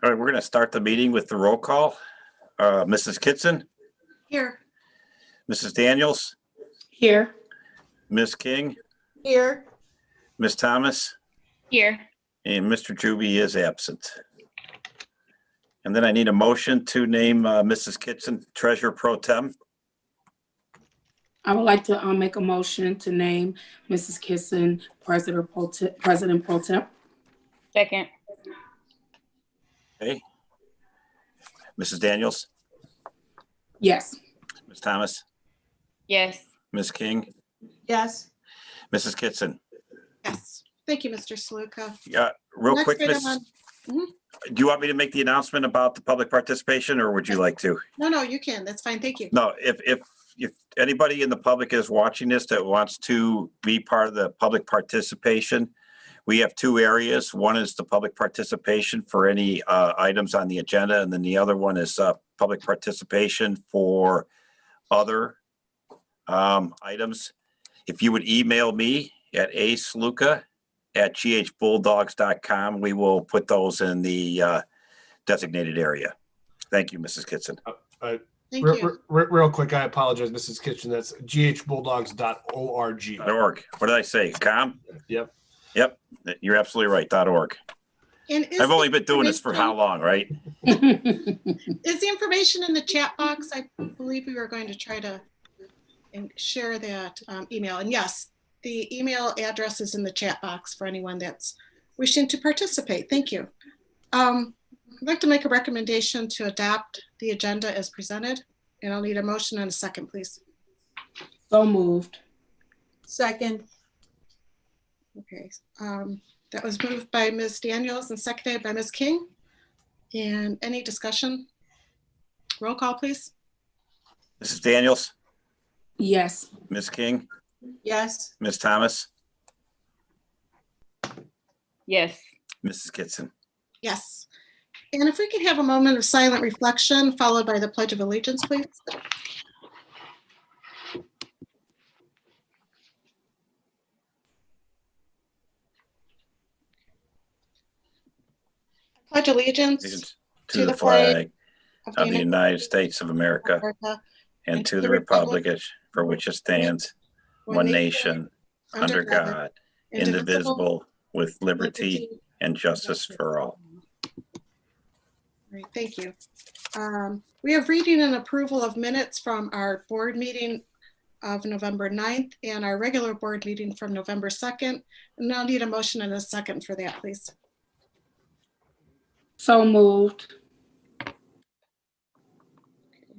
All right, we're going to start the meeting with the roll call. Mrs. Kitson, Here. Mrs. Daniels, Here. Ms. King, Here. Ms. Thomas, Here. and Mr. Juby is absent. And then I need a motion to name Mrs. Kitson Treasurer Pro Tem. I would like to make a motion to name Mrs. Kitson President Pro Tem. Second. Okay. Mrs. Daniels, Yes. Ms. Thomas, Yes. Ms. King, Yes. Mrs. Kitson. Yes. Thank you, Mr. Sluka. Yeah, real Next quick, item Miss, on- do you want me to make the announcement about the public participation, or would you like to? No, you can. That's fine. Thank you. No, if anybody in the public is watching this that wants to be part of the public participation, we have two areas. One is the public participation for any items on the agenda, and then the other one is public participation for other items. If you would email me at asluka@ghbulldogs.com, we will put those in the designated area. Thank you, Mrs. Kitson. Thank you. Real quick, I apologize, Mrs. Kitchen. That's ghbulldogs.org. .org. What did I say? Com? Yep. Yep. You're absolutely right. .org. And I've only been doing this for how long, right? Is the information in the chat box? I believe we were going to try to share that email. And yes, the email address is in the chat box for anyone that's wishing to participate. Thank you. I'd like to make a recommendation to adopt the agenda as presented, and I'll need a motion and a second, please. So moved. Second. Okay, that was moved by Ms. Daniels and seconded by Ms. King. And any discussion? Roll call, please. Mrs. Daniels, Yes. Ms. King, Yes. Ms. Thomas, Yes. Mrs. Kitson. Yes. And if we could have a moment of silent reflection followed by the Pledge of Allegiance, please. Pledge allegiance To the flag of the United States of America America, and to the republic for which it stands, one nation, under God, indivisible, with liberty and justice for all. Great, thank you. We have reading and approval of minutes from our board meeting of November 9th and our regular board meeting from November 2nd. And I'll need a motion and a second for that, please. So moved.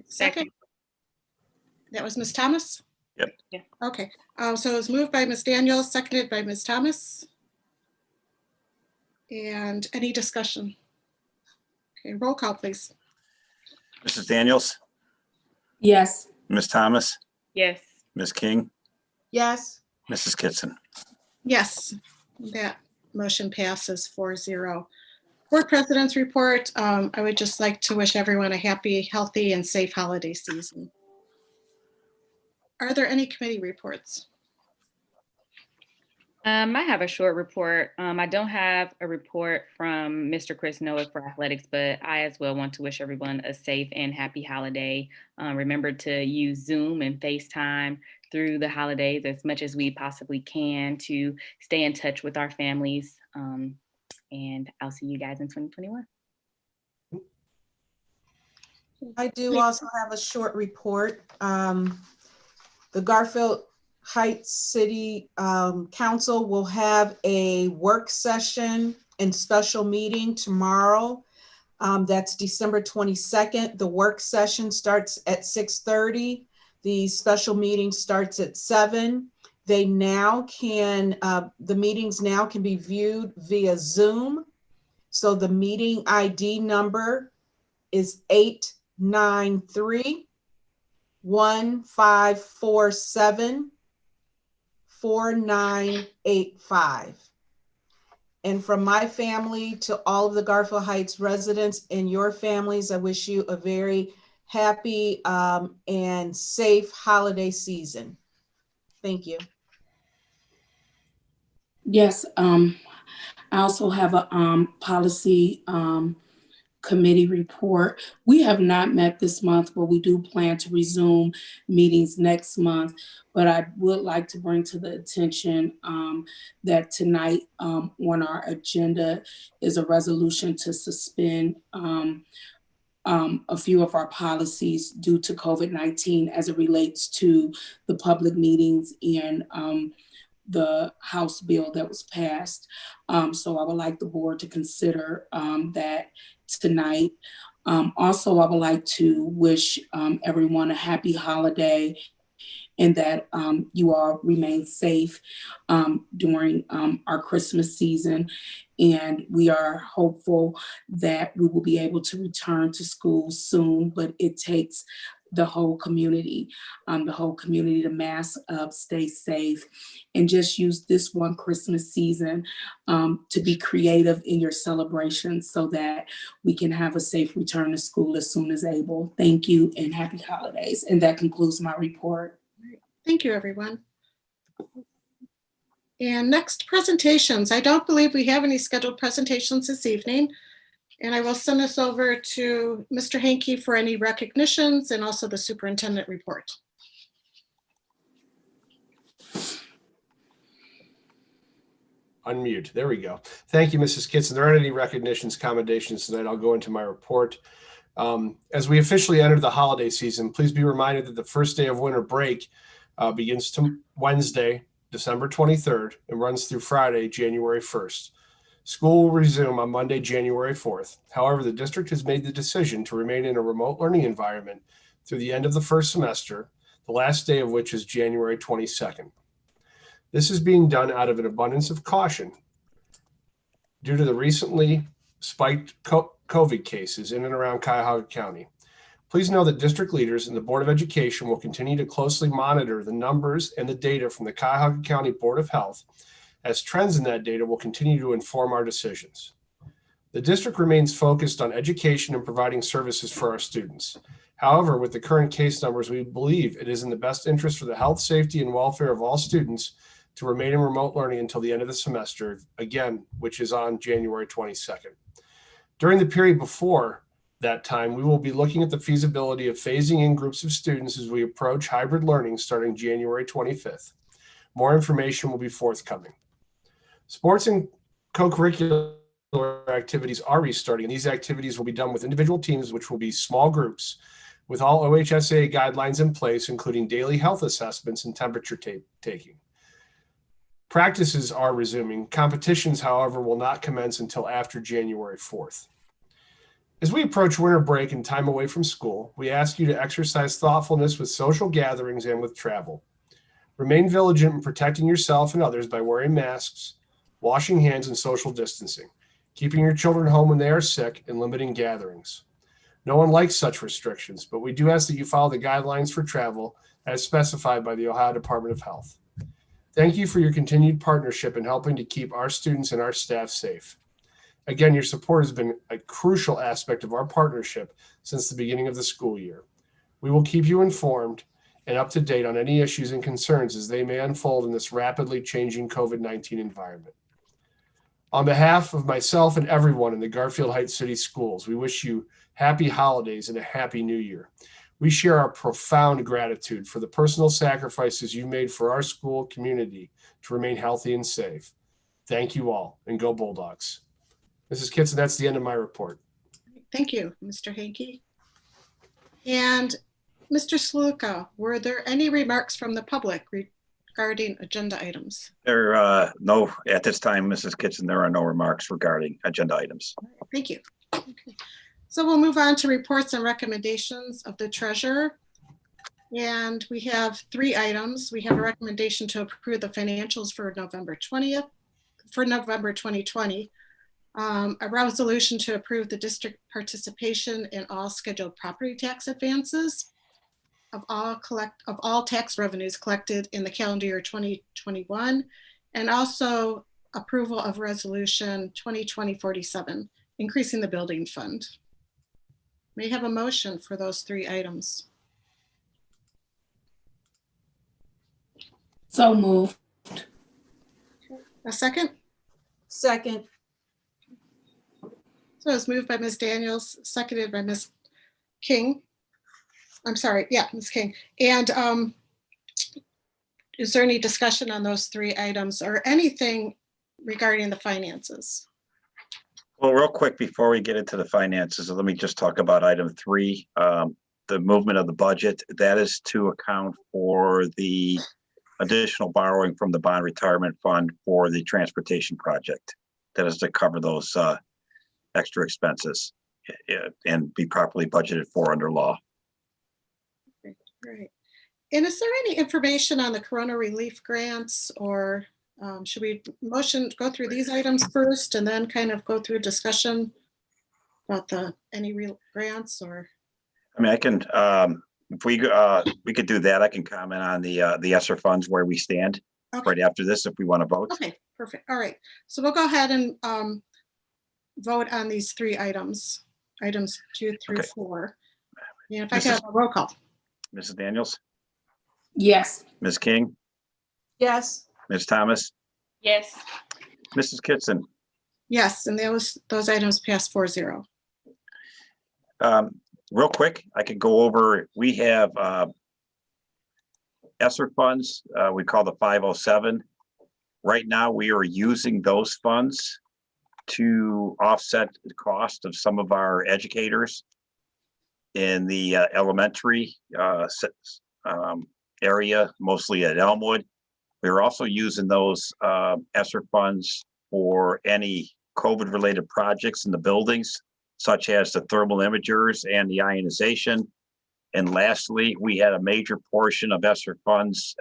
Second. That was Ms. Thomas? Yep. Yeah. Okay, so it was moved by Ms. Daniels, seconded by Ms. Thomas. And any discussion? Okay, roll call, please. Mrs. Daniels, Yes. Ms. Thomas, Yes. Ms. King, Yes. Mrs. Kitson. Yes, that motion passes 4-0. Board President's report. I would just like to wish everyone a happy, healthy, and safe holiday season. Are there any committee reports? I have a short report. I don't have a report from Mr. Chris Noah for athletics, but I as well want to wish everyone a safe and happy holiday. Remember to use Zoom and FaceTime through the holidays as much as we possibly can to stay in touch with our families. And I'll see you guys in 2021. I do also have a short report. The Garfield Heights City Council will have a work session and special meeting tomorrow. That's December 22nd. The work session starts at 6:30. The special meeting starts at 7. They now can, the meetings now can be viewed via Zoom. So the meeting ID number is 893-1547-4985. And from my family to all of the Garfield Heights residents and your families, I wish you a very happy and safe holiday season. Thank you. Yes. I also have a policy committee report. We have not met this month, but we do plan to resume meetings next month. But I would like to bring to the attention that tonight on our agenda is a resolution to suspend a few of our policies due to COVID-19 as it relates to the public meetings and the House bill that was passed. So I would like the board to consider that tonight. Also, I would like to wish everyone a happy holiday and that you all remain safe during our Christmas season. And we are hopeful that we will be able to return to school soon, but it takes the whole community to mask up, stay safe, and just use this one Christmas season to be creative in your celebrations so that we can have a safe return to school as soon as able. Thank you and happy holidays. And that concludes my report. Thank you, everyone. And next, presentations. I don't believe we have any scheduled presentations this evening. And I will send this over to Mr. Hankey for any recognitions and also the superintendent report. Unmute. There we go. Thank you, Mrs. Kitson. There aren't any recognitions, commendations tonight. I'll go into my report. As we officially enter the holiday season, please be reminded that the first day of winter break begins Wednesday, December 23rd, and runs through Friday, January 1st. School will resume on Monday, January 4th. However, the district has made the decision to remain in a remote learning environment through the end of the first semester, the last day of which is January 22nd. This is being done out of an abundance of caution due to the recently spiked COVID cases in and around Cuyahoga County. Please know that district leaders and the Board of Education will continue to closely monitor the numbers and the data from the Cuyahoga County Board of Health, as trends in that data will continue to inform our decisions. The district remains focused on education and providing services for our students. However, with the current case numbers, we believe it is in the best interest for the health, safety, and welfare of all students to remain in remote learning until the end of the semester, again, which is on January 22nd. During the period before that time, we will be looking at the feasibility of phasing in groups of students as we approach hybrid learning starting January 25th. More information will be forthcoming. Sports and co-curricular activities are restarting, and these activities will be done with individual teams, which will be small groups, with all OHSA guidelines in place, including daily health assessments and temperature taking. Practices are resuming. Competitions, however, will not commence until after January 4th. As we approach winter break and time away from school, we ask you to exercise thoughtfulness with social gatherings and with travel. Remain vigilant in protecting yourself and others by wearing masks, washing hands, and social distancing, keeping your children home when they are sick, and limiting gatherings. No one likes such restrictions, but we do ask that you follow the guidelines for travel as specified by the Ohio Department of Health. Thank you for your continued partnership in helping to keep our students and our staff safe. Again, your support has been a crucial aspect of our partnership since the beginning of the school year. We will keep you informed and up to date on any issues and concerns as they may unfold in this rapidly changing COVID-19 environment. On behalf of myself and everyone in the Garfield Heights City Schools, we wish you happy holidays and a happy new year. We share our profound gratitude for the personal sacrifices you made for our school community to remain healthy and safe. Thank you all, and go Bulldogs. Mrs. Kitson, that's the end of my report. Thank you, Mr. Hankey. And Mr. Sluka, were there any remarks from the public regarding agenda items? No, at this time, Mrs. Kitson, there are no remarks regarding agenda items. Thank you. Okay. So we'll move on to reports and recommendations of the treasurer. And we have 3 items. We have a recommendation to approve the financials for November 2020. A resolution to approve the district participation in all scheduled property tax advances of all tax revenues collected in the calendar year 2021, and also approval of resolution 2020-47, increasing the building fund. May I have a motion for those 3 items? So moved. A second? Second. So it was moved by Ms. Daniels, seconded by Ms. King. I'm sorry, yeah, Ms. King. And is there any discussion on those three items or anything regarding the finances? Well, real quick, before we get into the finances, let me just talk about item 3, the movement of the budget. That is to account for the additional borrowing from the bond retirement fund for the transportation project. That is to cover those extra expenses and be properly budgeted for under law. Right. And is there any information on the corona relief grants, or should we go through these items first and then kind of go through a discussion about any real grants? Or I mean, I can, if we could do that. I can comment on the ESSER funds where we stand right after this if we want to vote. Okay, perfect. All right. So we'll go ahead and vote on these 3 items 2 through 4. And if I could have a roll call. Mrs. Daniels, Yes. Ms. King, Yes. Ms. Thomas, Yes. Mrs. Kitson. Yes, and those items pass 4-0. Real quick, I could go over, we have ESSER funds, we call the 507. Right now, we are using those funds to offset the cost of some of our educators in the elementary area, mostly at Elmwood. We're also using those ESSER funds for any COVID-related projects in the buildings, such as the thermal imagers and the ionization. And lastly, we had a major portion of ESSER funds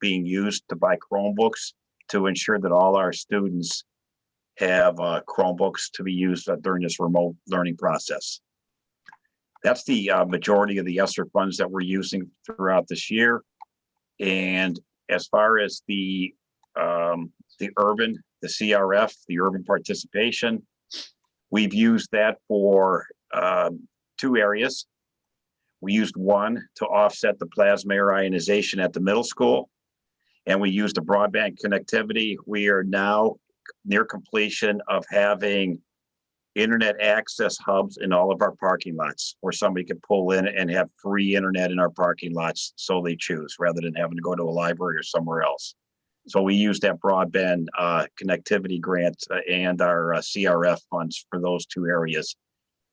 being used to buy Chromebooks to ensure that all our students have Chromebooks to be used during this remote learning process. That's the majority of the ESSER funds that we're using throughout this year. And as far as the urban, the CRF, the urban participation, we've used that for 2 areas. We used one to offset the plasma air ionization at the middle school, and we used the broadband connectivity. We are now near completion of having internet access hubs in all of our parking lots where somebody can pull in and have free internet in our parking lots, so they choose, rather than having to go to a library or somewhere else. So we use that broadband connectivity grant and our CRF funds for those 2 areas.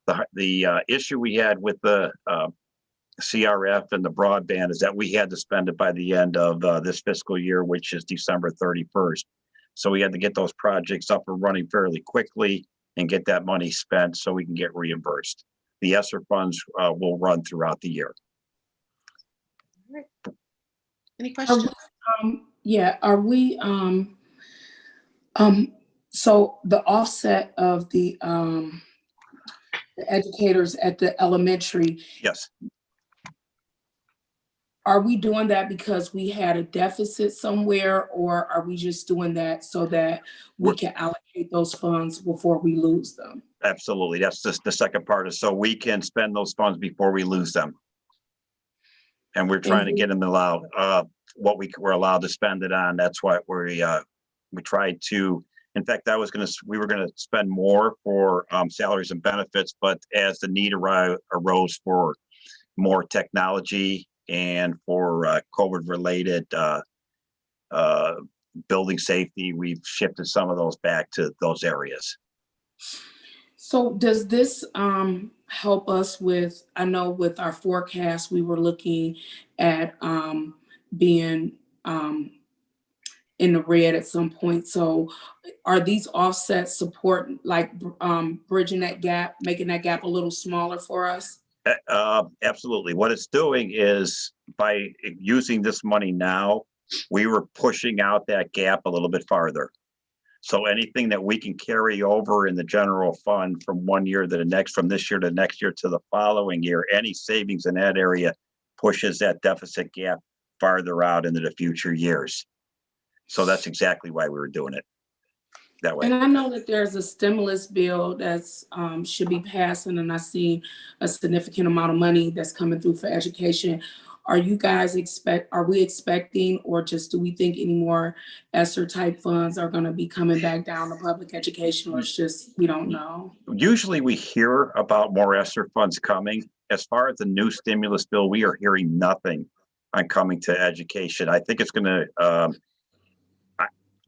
The issue we had with the CRF and the broadband is that we had to spend it by the end of this fiscal year, which is December 31st. So we had to get those projects up and running fairly quickly and get that money spent so we can get reimbursed. The ESSER funds will run throughout the year. All right. Any questions? Yeah, are we, so the offset of the educators at the elementary, Yes. are we doing that because we had a deficit somewhere, or are we just doing that so that we can allocate those funds before we lose them? Absolutely. That's just the second part, is so we can spend those funds before we lose them. And we're trying to get them allowed, what we were allowed to spend it on. That's why we tried to, in fact, we were going to spend more for salaries and benefits, but as the need arose for more technology and for COVID-related building safety, we've shifted some of those back to those areas. So does this help us with, I know with our forecast, we were looking at being in the red at some point. So are these offsets support, like bridging that gap, making that gap a little smaller for us? Absolutely. What it's doing is, by using this money now, we were pushing out that gap a little bit farther. So anything that we can carry over in the general fund from one year to the next, from this year to next year to the following year, any savings in that area pushes that deficit gap farther out into the future years. So that's exactly why we were doing it that way. And I know that there's a stimulus bill that's should be passing, and I see a significant amount of money that's coming through for education. are we expecting, or just do we think any more ESSER type funds are gonna be coming back down to public education, or it's just, we don't know? Usually we hear about more ESSER funds coming. As far as the new stimulus bill, we are hearing nothing on coming to education. I think it's gonna,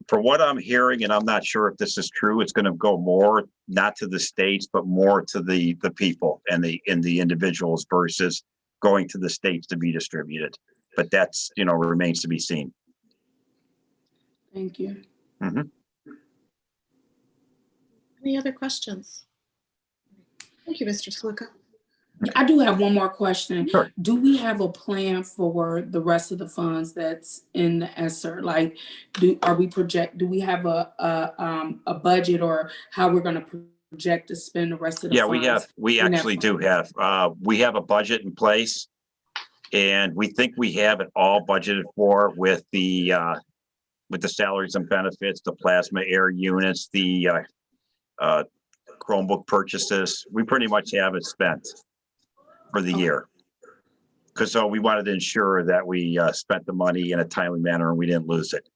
for what I'm hearing, and I'm not sure if this is true, it's gonna go more, not to the states, but more to the people and the individuals versus going to the states to be distributed. But that's, remains to be seen. Thank you. Mhm. Any other questions? Thank you, Mr. Sluka. I do have one more question. Sure. Do we have a plan for the rest of the funds that's in the ESSER? Like, do we have a budget, or how we're gonna project to spend the rest of the Yeah, funds? we in that actually fund? do have, we have a budget in place. And we think we have it all budgeted for with the salaries and benefits, the plasma air units, the Chromebook purchases. We pretty much have it spent for the Okay. year. Because we wanted to ensure that we spent the money in a timely manner and we didn't lose it.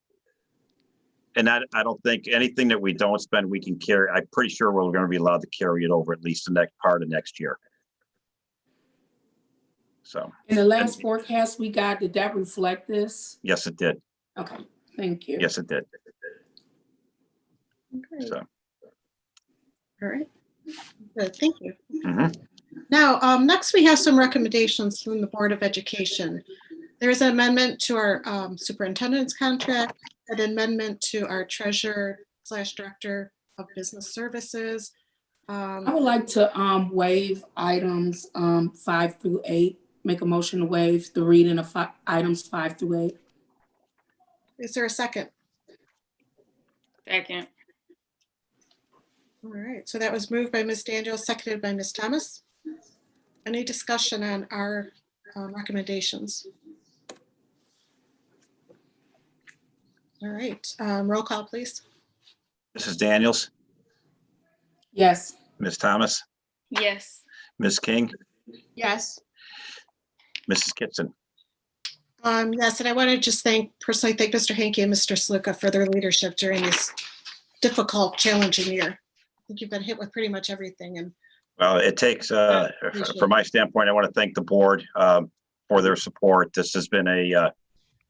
And I don't think anything that we don't spend, we can carry. I'm pretty sure we're going to be allowed to carry it over at least the next part of next year. So. In the last forecast we got, did that reflect this? Yes, it did. Okay, thank you. Yes, it did. Okay. So. All right. Good, thank you. Mhm. Now, next we have some recommendations from the Board of Education. There's an amendment to our superintendent's contract, an amendment to our treasurer/director of business services. I would like to waive items 5 through 8. Make a motion to waive the reading of items 5 through 8. Is there a second? Second. All right, so that was moved by Ms. Daniels, seconded by Ms. Thomas. Any discussion on our recommendations? All right, roll call, please. Mrs. Daniels, Yes. Ms. Thomas, Yes. Ms. King, Yes. Mrs. Kitson. Yes, and I want to just personally thank Mr. Hankey and Mr. Sluka for their leadership during this difficult, challenging year. I think you've been hit with pretty much everything, and Well, it takes, from my standpoint, I want to thank the board for their support. This has been a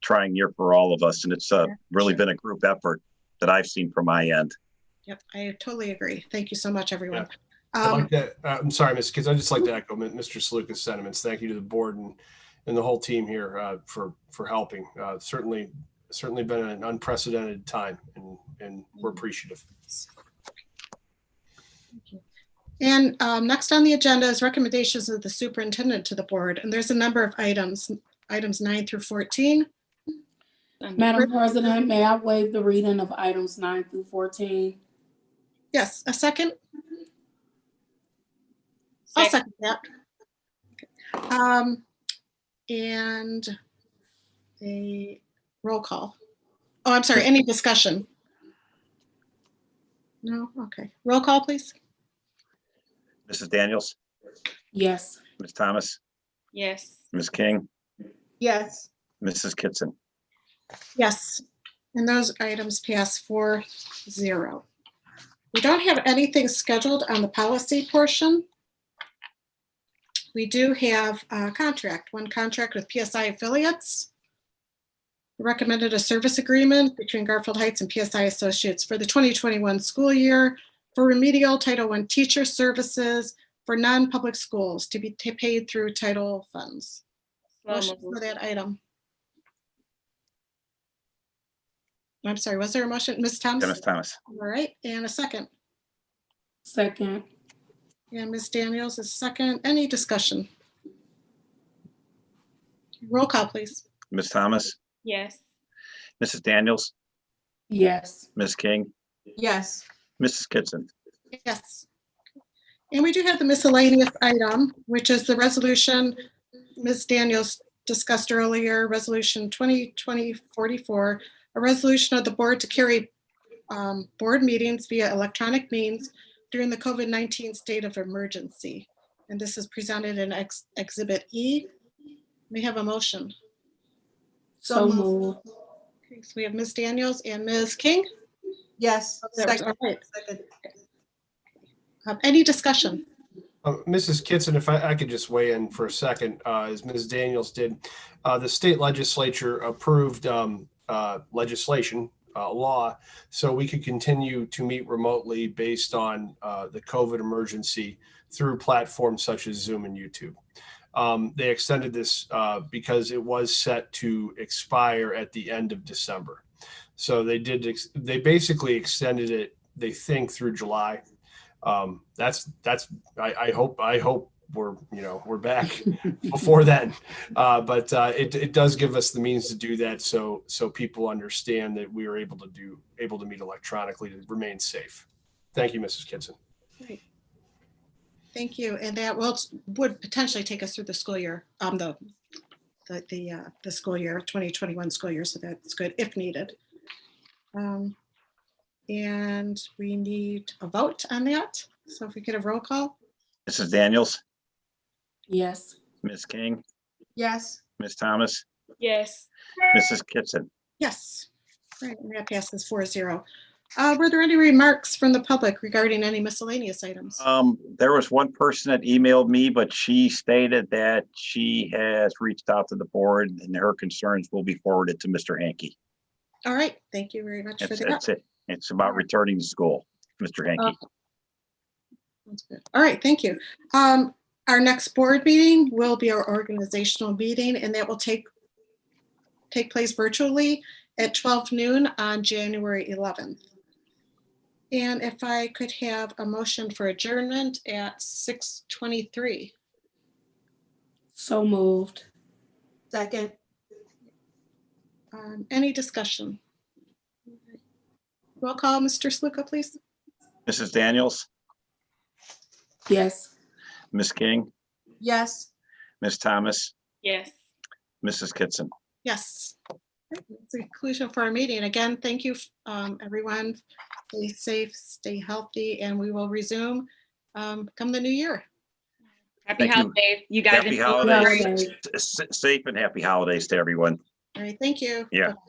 trying year for all of us, and it's really been a group effort that I've seen from my end. yep, I totally agree. Thank you so much, everyone. I'd like to, I'm sorry, Ms. Kids, I'd just like to echo Mr. Sluka's sentiments. Thank you to the board and the whole team here for helping. Certainly been an unprecedented time, and we're appreciative. And next on the agenda is recommendations of the superintendent to the board. And there's a number of items 9 through 14. Madam President, may I waive the reading of items 9 through 14? Yes, a second? I'll second that. And a roll call. Oh, I'm sorry, any discussion? No, okay. Roll call, please. Mrs. Daniels, Yes. Ms. Thomas, Yes. Ms. King, Yes. Mrs. Kitson. Yes, and those items pass 4-0. We don't have anything scheduled on the policy portion. We do have a contract, one contract with PSI affiliates. We recommended a service agreement between Garfield Heights and PSI Associates for the 2021 school year for remedial Title I teacher services for non-public schools to be paid through title funds. Motion for that item. I'm sorry, was there a motion? Ms. Thomas? Yeah, Ms. Thomas. All right, and a second. Second. And Ms. Daniels is second. Any discussion? Roll call, please. Ms. Thomas, Yes. Mrs. Daniels, Yes. Ms. King, Yes. Mrs. Kitson. Yes. And we do have the miscellaneous item, which is the resolution Ms. Daniels discussed earlier, Resolution 2020-44, a resolution of the board to carry board meetings via electronic means during the COVID-19 state of emergency. And this is presented in Exhibit E. We have a motion. So moved. Okay, so we have Ms. Daniels and Ms. King. Yes. All Second. right. Second. Any discussion? Mrs. Kitson, if I could just weigh in for a second, as Ms. Daniels did, the state legislature approved legislation, law, so we could continue to meet remotely based on the COVID emergency through platforms such as Zoom and YouTube. They extended this because it was set to expire at the end of December. So they basically extended it, they think, through July. I hope we're back before then. But it does give us the means to do that. So people understand that we are able to meet electronically to remain safe. Thank you, Mrs. Kitson. Great. Thank you. And that would potentially take us through the school year, the school year, 2021 school year. So that's good if needed. And we need a vote on that. So if we get a roll call. Mrs. Daniels, Yes. Ms. King, Yes. Ms. Thomas, Yes. Mrs. Kitson. Yes. Right, and that passes 4-0. Were there any remarks from the public regarding any miscellaneous items? There was one person that emailed me, but she stated that she has reached out to the board and her concerns will be forwarded to Mr. Hankey. All right, thank you very much for That's that. it. It's about returning to school, Mr. Hankey. That's good. All right, thank you. Our next board meeting will be our organizational meeting, and that will take place virtually at 12 noon on January 11th. And if I could have a motion for adjournment at 6:23. So moved. Second. Any discussion? Roll call, Mr. Sluka, please. Mrs. Daniels, Yes. Ms. King, Yes. Ms. Thomas, Yes. Mrs. Kitson. Yes. That's the conclusion for our meeting. Again, thank you, everyone. Stay safe, stay healthy, and we will resume come the new year. Happy Thank you. holidays. You guys Happy enjoy. holidays. Holidays. Safe and happy holidays to everyone. All right, thank you. Yeah. Bye-bye.